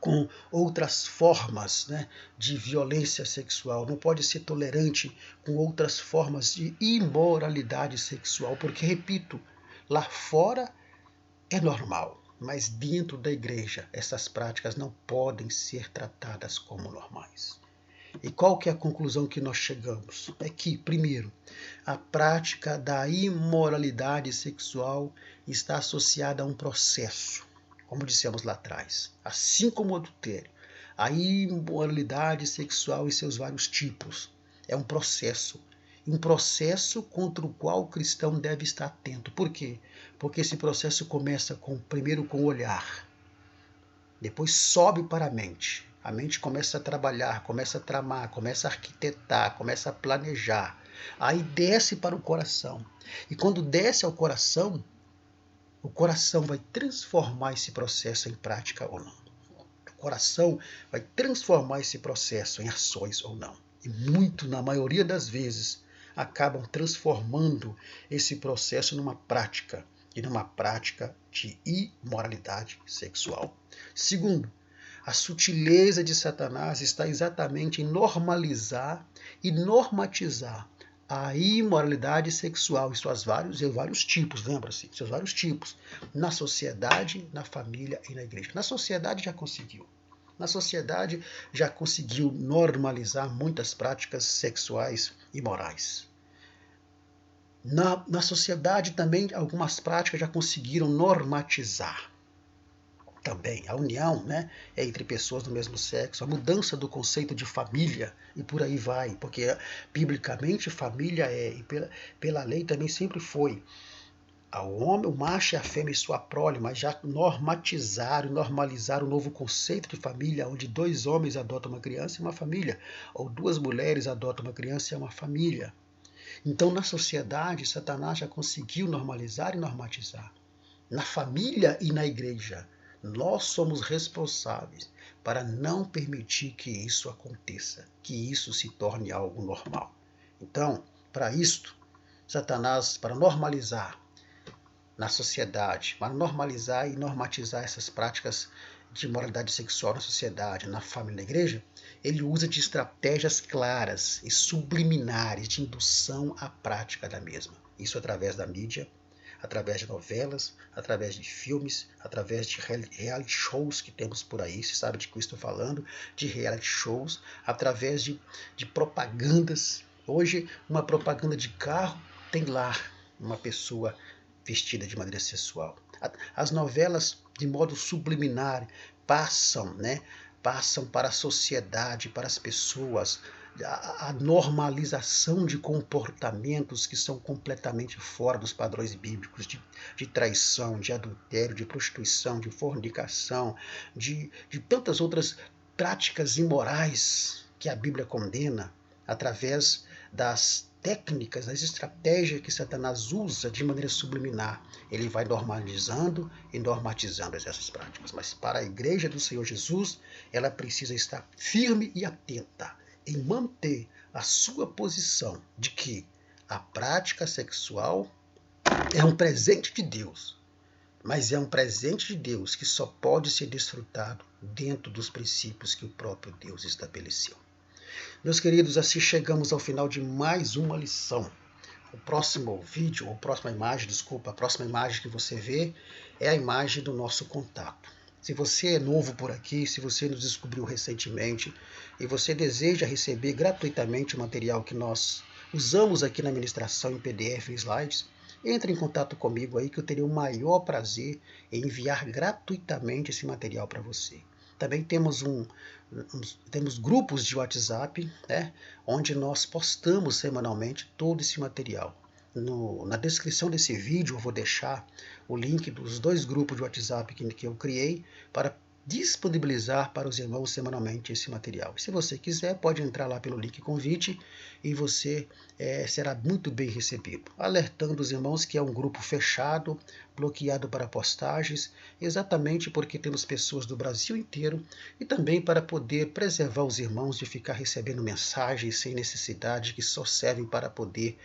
com outras formas de violência sexual, não pode ser tolerante com outras formas de imoralidade sexual, porque, repito, lá fora é normal, mas dentro da igreja essas práticas não podem ser tratadas como normais. E qual que é a conclusão que nós chegamos? É que, primeiro, a prática da imoralidade sexual está associada a um processo, como dissemos lá atrás, assim como o adultério. A imoralidade sexual e seus vários tipos é um processo contra o qual o cristão deve estar atento. Por quê? Porque esse processo começa primeiro com o olhar, depois sobe para a mente. A mente começa a trabalhar, começa a tramar, começa a arquitetar, começa a planejar. Aí desce para o coração. E quando desce ao coração, o coração vai transformar esse processo em prática ou não. O coração vai transformar esse processo em ações ou não. E muito, na maioria das vezes, acabam transformando esse processo numa prática, e numa prática de imoralidade sexual. Segundo, a sutileza de Satanás está exatamente em normalizar e normatizar a imoralidade sexual e seus vários tipos, lembra-se, seus vários tipos, na sociedade, na família e na igreja. Na sociedade já conseguiu. Na sociedade já conseguiu normalizar muitas práticas sexuais e morais. Na sociedade também algumas práticas já conseguiram normatizar. também, a união, né, entre pessoas do mesmo sexo, a mudança do conceito de família e por aí vai, porque biblicamente família e pela lei também sempre foi ao homem, o macho e a fêmea e sua prole, mas já normatizaram e normalizaram o novo conceito de família, onde 2 homens adotam uma criança e uma família, ou 2 mulheres adotam uma criança e é uma família. Então, na sociedade, Satanás já conseguiu normalizar e normatizar. Na família e na igreja, nós somos responsáveis para não permitir que isso aconteça, que isso se torne algo normal. Então, para isto, Satanás, para normalizar na sociedade, para normalizar e normatizar essas práticas de moralidade sexual na sociedade, na família e na igreja, ele usa de estratégias claras e subliminares de indução à prática da mesma. Isso através da mídia, através de novelas, através de filmes, através de reality shows que temos por aí, você sabe de que eu estou falando, de reality shows, através de propagandas. Hoje, uma propaganda de carro tem lá uma pessoa vestida de maneira sexual. As novelas, de modo subliminar, passam para a sociedade, para as pessoas, a normalização de comportamentos que são completamente fora dos padrões bíblicos, de traição, de adultério, de prostituição, de fornicação, de tantas outras práticas imorais que a Bíblia condena através das técnicas, das estratégias que Satanás usa de maneira subliminar. Ele vai normalizando e normatizando essas práticas. Mas para a igreja do Senhor Jesus, ela precisa estar firme e atenta em manter a sua posição de que a prática sexual é um presente de Deus, mas é um presente de Deus que só pode ser desfrutado dentro dos princípios que o próprio Deus estabeleceu. Meus queridos, assim chegamos ao final de mais uma lição. O próximo vídeo, ou próxima imagem, desculpa, a próxima imagem que você vê é a imagem do nosso contato. Se você é novo por aqui, se você nos descobriu recentemente e você deseja receber gratuitamente o material que nós usamos aqui na ministração em PDF e slides, entre em contato comigo aí que eu teria o maior prazer em enviar gratuitamente esse material para você. Também temos temos grupos de WhatsApp, né, onde nós postamos semanalmente todo esse material. Na descrição desse vídeo eu vou deixar o link dos 2 grupos de WhatsApp que eu criei para disponibilizar para os irmãos semanalmente esse material. Se você quiser, pode entrar lá pelo link convite e você será muito bem recebido. Alertando os irmãos que é um grupo fechado, bloqueado para postagens, exatamente porque temos pessoas do Brasil inteiro e também para poder preservar os irmãos de ficar recebendo mensagens sem necessidade que só servem para poder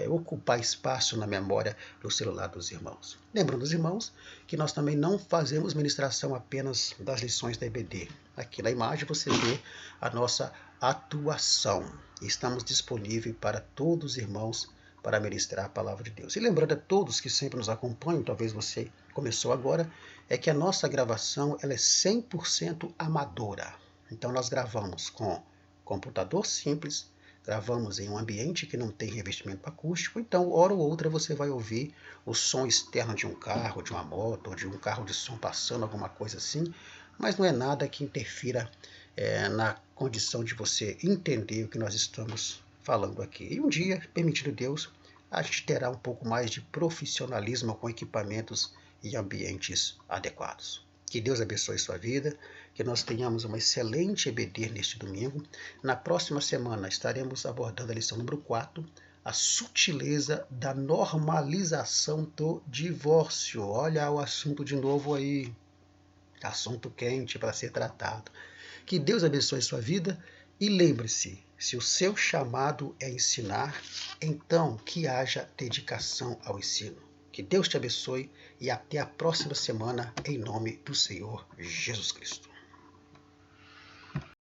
ocupar espaço na memória do celular dos irmãos. Lembrando os irmãos que nós também não fazemos ministração apenas das lições da EBD. Aqui na imagem você vê a nossa atuação. Estamos disponíveis para todos os irmãos para ministrar a palavra de Deus. E lembrando a todos que sempre nos acompanham, talvez você começou agora, é que a nossa gravação ela é 100% amadora. Então nós gravamos com computador simples, gravamos em um ambiente que não tem revestimento acústico, então, hora ou outra, você vai ouvir o som externo de um carro, de uma moto, ou de um carro de som passando, alguma coisa assim, mas não é nada que interfira na condição de você entender o que nós estamos falando aqui. E um dia, permitindo Deus, a gente terá um pouco mais de profissionalismo com equipamentos e ambientes adequados. Que Deus abençoe sua vida, que nós tenhamos uma excelente EBD neste domingo. Na próxima semana estaremos abordando a lição número 4, a sutileza da normalização do divórcio. Olha o assunto de novo aí, assunto quente para ser tratado. Que Deus abençoe sua vida e lembre-se, se o seu chamado é ensinar, então que haja dedicação ao ensino. Que Deus te abençoe e até a próxima semana, em nome do Senhor Jesus Cristo.